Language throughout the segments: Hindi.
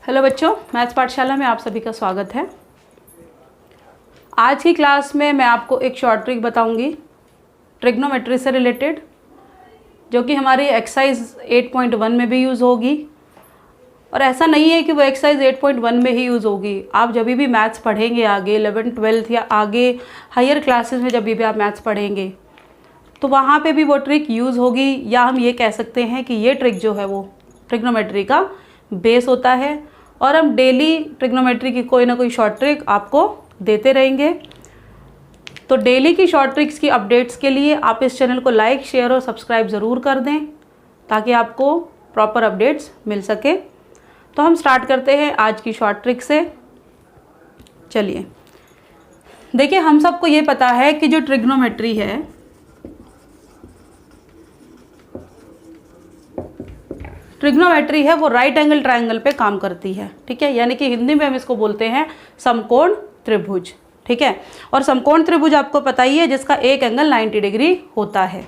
हेलो बच्चों, मैथ्स पाठशाला में आप सभी का स्वागत है। आज की क्लास में मैं आपको एक शॉर्ट ट्रिक बताऊंगी ट्रिग्नोमेट्री से रिलेटेड, जो कि हमारी एक्सरसाइज 8.1 में भी यूज़ होगी। और ऐसा नहीं है कि वो एक्सरसाइज 8.1 में ही यूज़ होगी। आप जब भी मैथ्स पढ़ेंगे आगे 11th 12th या आगे हायर क्लासेस में जब भी आप मैथ्स पढ़ेंगे तो वहाँ पे भी वो ट्रिक यूज़ होगी, या हम ये कह सकते हैं कि ये ट्रिक जो है वो ट्रिग्नोमेट्री का बेस होता है। और हम डेली ट्रिग्नोमेट्री की कोई ना कोई शॉर्ट ट्रिक आपको देते रहेंगे। तो डेली की शॉर्ट ट्रिक्स की अपडेट्स के लिए आप इस चैनल को लाइक, शेयर और सब्सक्राइब ज़रूर कर दें ताकि आपको प्रॉपर अपडेट्स मिल सके। तो हम स्टार्ट करते हैं आज की शॉर्ट ट्रिक से। चलिए देखिए, हम सबको ये पता है कि जो ट्रिग्नोमेट्री है वो राइट एंगल ट्रायंगल पे काम करती है, ठीक है। यानी कि हिंदी में हम इसको बोलते हैं समकोण त्रिभुज, ठीक है। और समकोण त्रिभुज आपको पता ही है जिसका एक एंगल 90 डिग्री होता है,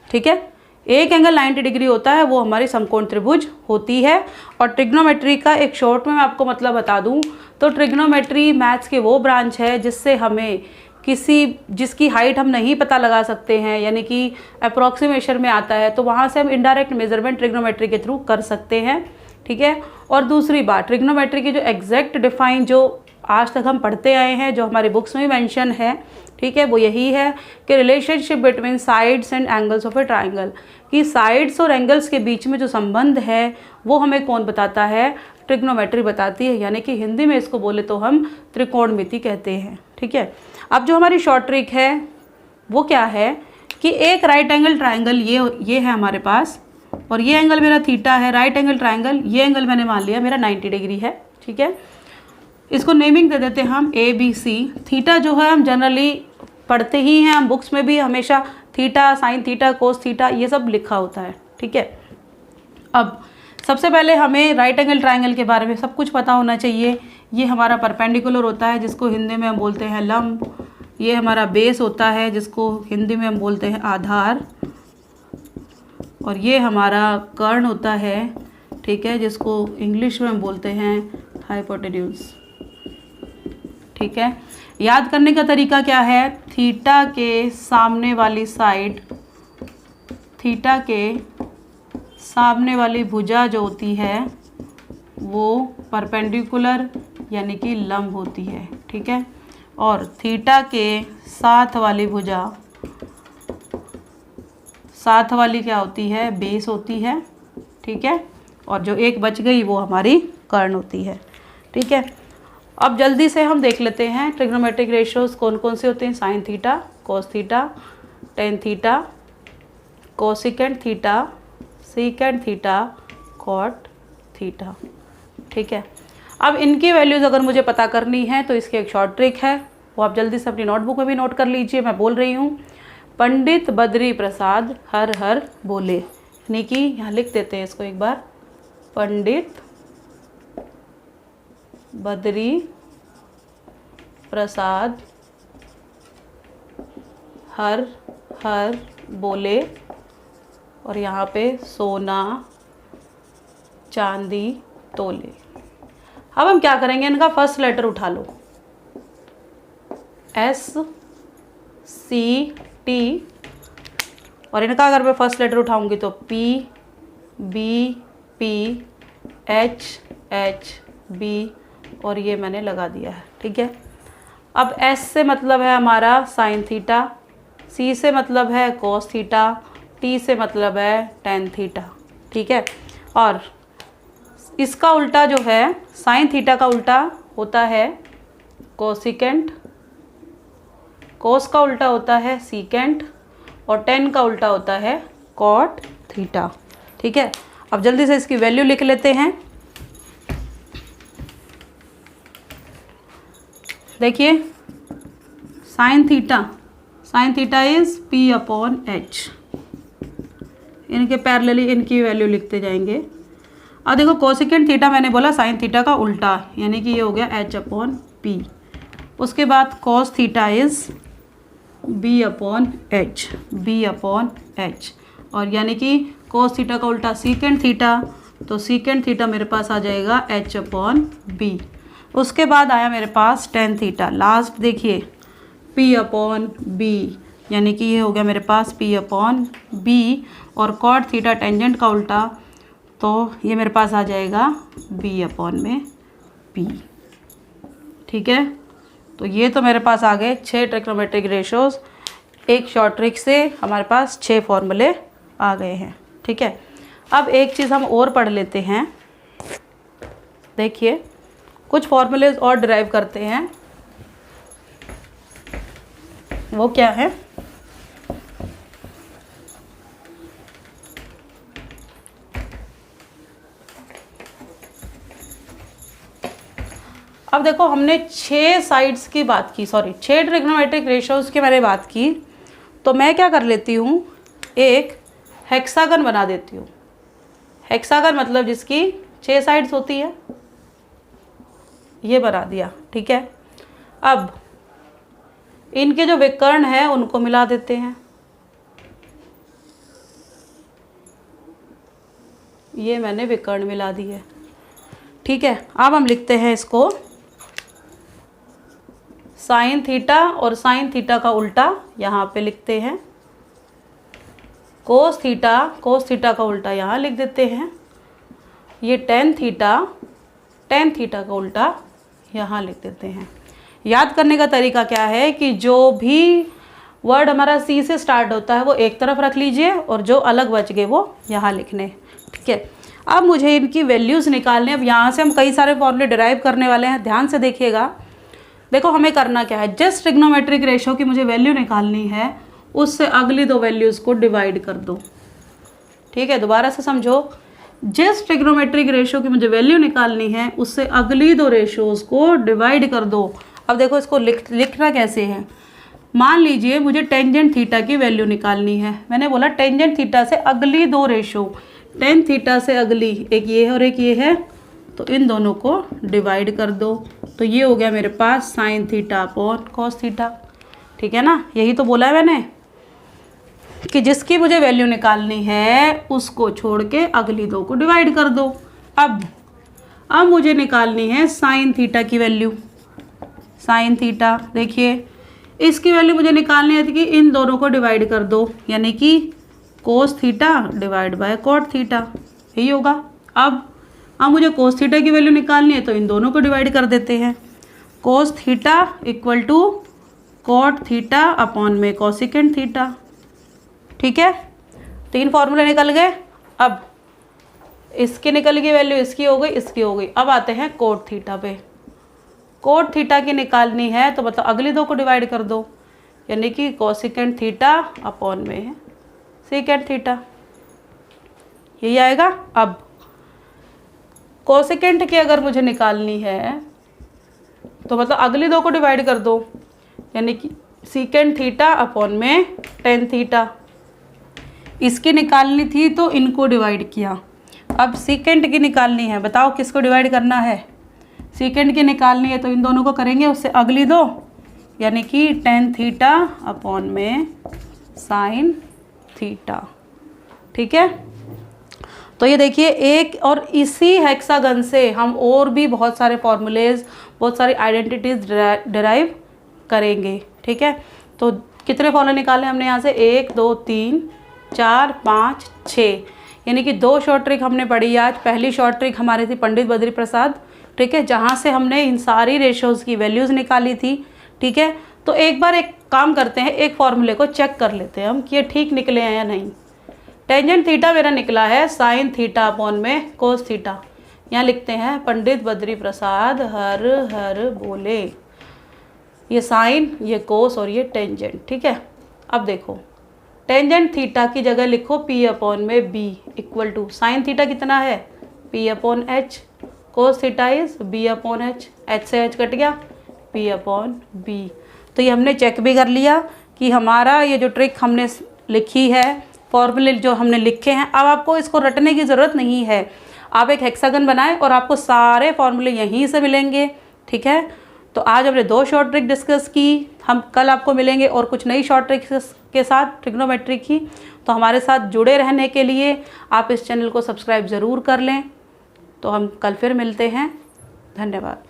ठीक है। एक एंगल 90 डिग्री होता है वो हमारी समकोण त्रिभुज होती है। और ट्रिग्नोमेट्री का एक शॉर्ट में मैं आपको मतलब बता दूं तो ट्रिग्नोमेट्री मैथ्स के वो ब्रांच है जिससे हमें जिसकी हाइट हम नहीं पता लगा सकते हैं, यानी कि अप्रॉक्सीमेशन में आता है, तो वहाँ से हम इनडायरेक्ट मेजरमेंट ट्रिग्नोमेट्री के थ्रू कर सकते हैं, ठीक है। और दूसरी बात, ट्रिग्नोमेट्री की जो एग्जैक्ट डिफाइन जो आज तक हम पढ़ते आए हैं, जो हमारी बुक्स में मेंशन है, ठीक है, वो यही है कि relationship between sides and angles of A triangle, कि साइड्स और एंगल्स के बीच में जो संबंध है वो हमें कौन बताता है? ट्रिग्नोमेट्री बताती है। यानी कि हिंदी में इसको बोले तो हम त्रिकोणमिति कहते हैं, ठीक है। अब जो हमारी शॉर्ट ट्रिक है वो क्या है कि एक राइट एंगल ट्राइंगल ये है हमारे पास, और ये एंगल मेरा थीटा है। राइट एंगल ट्राइंगल, ये एंगल मैंने मान लिया मेरा 90 डिग्री है, ठीक है। इसको नेमिंग दे देते हैं हम ABC। थीटा जो है हम जनरली पढ़ते ही हैं, हम बुक्स में भी हमेशा theta, sign theta, cos theta ये सब लिखा होता है, ठीक है। अब सबसे पहले हमें राइट एंगल ट्राइंगल के बारे में सब कुछ पता होना चाहिए। ये हमारा परपेंडिकुलर होता है जिसको हिंदी में हम बोलते हैं लंब। ये हमारा बेस होता है जिसको हिंदी में हम बोलते हैं आधार। और ये हमारा कर्ण होता है, ठीक है, जिसको इंग्लिश में हम बोलते हैं हाइपोटेन्यूज, ठीक है। याद करने का तरीका क्या है? थीटा के सामने वाली भुजा जो होती है वो परपेंडिकुलर यानी कि लंब होती है, ठीक है। और थीटा के साथ वाली भुजा, साथ वाली क्या होती है? बेस होती है, ठीक है। और जो एक बच गई वो हमारी कर्ण होती है, ठीक है। अब जल्दी से हम देख लेते हैं ट्रिग्नोमेट्रिक रेशियोज कौन कौन से होते हैं। Sine theta, cos theta, tan theta, cosecant theta, secant theta, cot theta, ठीक है। अब इनकी वैल्यूज़ अगर मुझे पता करनी है तो इसकी एक शॉर्ट ट्रिक है, वो आप जल्दी से अपनी नोटबुक में भी नोट कर लीजिए। मैं बोल रही हूँ, पंडित बद्री प्रसाद हर हर बोले। यानी कि यहाँ लिख देते हैं इसको एक बार, पंडित बद्री प्रसाद हर हर बोले। और यहाँ पे सोना चांदी तोले। अब हम क्या करेंगे, इनका फर्स्ट लेटर उठा लो, SCT। और इनका अगर मैं फर्स्ट लेटर उठाऊंगी तो PBPHHB, और ये मैंने लगा दिया है, ठीक है। अब S से मतलब है हमारा साइन थीटा, C से मतलब है कोस थीटा, T से मतलब है टेन थीटा, ठीक है। और इसका उल्टा जो है, साइन थीटा का उल्टा होता है कोसिकेंट, कोस का उल्टा होता है सीकेंट, और टेन का उल्टा होता है कॉट थीटा, ठीक है। अब जल्दी से इसकी वैल्यू लिख लेते हैं। देखिए, साइन थीटा इज P/H। इनके पैरेलली इनकी वैल्यू लिखते जाएंगे। अब देखो, कोसिकेंट थीटा मैंने बोला साइन थीटा का उल्टा, यानी कि ये हो गया H/P। उसके बाद कॉस थीटा इज B/H। और यानी कि कोस थीटा का उल्टा सीकेंट थीटा, तो सीकेंट थीटा मेरे पास आ जाएगा h/b। उसके बाद आया मेरे पास टेन थीटा, लास्ट देखिए p/b, यानी कि ये हो गया मेरे पास p/b। और कॉट थीटा टेंजेंट का उल्टा, तो ये मेरे पास आ जाएगा b/p। ठीक है, तो ये तो मेरे पास आ गए 6 ट्रिग्नोमेट्रिक रेशोज़। एक शॉर्ट ट्रिक से हमारे पास 6 फॉर्मूले आ गए हैं। ठीक है, अब एक चीज़ हम और पढ़ लेते हैं। देखिए कुछ फॉर्मूलेज और डिराइव करते हैं, वो क्या है? अब देखो हमने 6 साइड्स की बात की, 6 ट्रिग्नोमेट्रिक रेशोज़ की मैंने बात की, तो मैं क्या कर लेती हूँ, एक हेक्सागन बना देती हूँ। हेक्सागन मतलब जिसकी 6 साइड्स होती है, ये बना दिया। ठीक है, अब इनके जो विकर्ण हैं उनको मिला देते हैं। ये मैंने विकर्ण मिला दिए। ठीक है, अब हम लिखते हैं इसको साइन थीटा, और साइन थीटा का उल्टा यहाँ पे लिखते हैं कोस थीटा, कोस थीटा का उल्टा यहाँ लिख देते हैं। ये टेन थीटा, टेन थीटा का उल्टा यहाँ लिख देते हैं। याद करने का तरीका क्या है कि जो भी वर्ड हमारा सी से स्टार्ट होता है वो एक तरफ रख लीजिए, और जो अलग बच गए वो यहाँ लिखने। ठीक है, अब मुझे इनकी वैल्यूज़ निकालने। अब यहाँ से हम कई सारे फॉर्मूले डिराइव करने वाले हैं, ध्यान से देखिएगा। देखो हमें करना क्या है, जिस ट्रिग्नोमेट्रिक रेशो की मुझे वैल्यू निकालनी है उससे अगली 2 वैल्यूज़ को डिवाइड कर दो। ठीक है, दोबारा से समझो, जिस ट्रिग्नोमेट्रिक रेशो की मुझे वैल्यू निकालनी है उससे अगली 2 रेशोज़ को डिवाइड कर दो। अब देखो इसको लिखना कैसे है। मान लीजिए मुझे टेंजेंट थीटा की वैल्यू निकालनी है। मैंने बोला टेंजेंट थीटा से अगली 2 रेशो, टेन थीटा से अगली एक ये है और एक ये है, तो इन दोनों को डिवाइड कर दो। तो ये हो गया मेरे पास sine theta upon cos theta. ठीक है ना, यही तो बोला है मैंने कि जिसकी मुझे वैल्यू निकालनी है उसको छोड़ के अगली 2 को डिवाइड कर दो। अब मुझे निकालनी है साइन थीटा की वैल्यू। साइन थीटा, देखिए इसकी वैल्यू मुझे निकालनी है कि इन दोनों को डिवाइड कर दो, यानी कि cos theta divide by cot theta, यही होगा। अब मुझे कोस थीटा की वैल्यू निकालनी है, तो इन दोनों को डिवाइड कर देते हैं। Cos theta equal to cot theta upon में कोसिकेंट थीटा। ठीक है, 3 फॉर्मूले निकल गए। अब इसकी निकल गई वैल्यू, इसकी हो गई, इसकी हो गई। अब आते हैं कोट थीटा पे। कोट थीटा की निकालनी है तो मतलब अगली 2 को डिवाइड कर दो, यानी कि कोसिकेंट थीटा अपॉन में सीकेंट थीटा, यही आएगा। अब कोसिकेंट की अगर मुझे निकालनी है तो मतलब अगली 2 को डिवाइड कर दो, यानी कि सीकेंट थीटा अपॉन में टेन थीटा। इसकी निकालनी थी तो इनको डिवाइड किया। अब सीकेंट की निकालनी है, बताओ किसको डिवाइड करना है? सीकेंट की निकालनी है तो इन दोनों को करेंगे, उससे अगली 2, यानी कि टेन थीटा अपॉन में साइन थीटा। ठीक है, तो ये देखिए एक, और इसी हेक्सागन से हम और भी बहुत सारे फॉर्मूलेज, बहुत सारी आइडेंटिटीज डिराइव करेंगे। ठीक है, तो कितने फॉर्मूले निकाले हमने यहाँ से? 1 2 3 4 5 6, यानी कि 2 शॉर्ट ट्रिक हमने पढ़ी आज। पहली शॉर्ट ट्रिक हमारी थी पंडित बद्री प्रसाद, ठीक है, जहाँ से हमने इन सारी रेशोज़ की वैल्यूज़ निकाली थी। ठीक है, तो एक बार एक काम करते हैं, एक फॉर्मूले को चेक कर लेते हैं हम कि ये ठीक निकले हैं या नहीं। टेंजेंट थीटा मेरा निकला है साइन थीटा अपॉन में कोस थीटा। यहाँ लिखते हैं पंडित बद्री प्रसाद हर हर बोले। ये साइन, ये कोस और ये टेंजेंट। ठीक है, अब देखो टेंजेंट थीटा की जगह लिखो p अपॉन में b equal to sine theta कितना है? p upon h, cos theta is b upon h, h से h कट गया, p अपॉन b। तो ये हमने चेक भी कर लिया कि हमारा ये जो ट्रिक हमने लिखी है, फॉर्मूले जो हमने लिखे हैं, अब आपको इसको रटने की ज़रूरत नहीं है। आप एक हेक्सागन बनाएं और आपको सारे फॉर्मूले यहीं से मिलेंगे। ठीक है, तो आज हमने 2 शॉर्ट ट्रिक डिस्कस की। हम कल आपको मिलेंगे और कुछ नई शॉर्ट ट्रिक्स के साथ ट्रिग्नोमेट्री की। तो हमारे साथ जुड़े रहने के लिए आप इस चैनल को सब्सक्राइब ज़रूर कर लें। तो हम कल फिर मिलते हैं। धन्यवाद।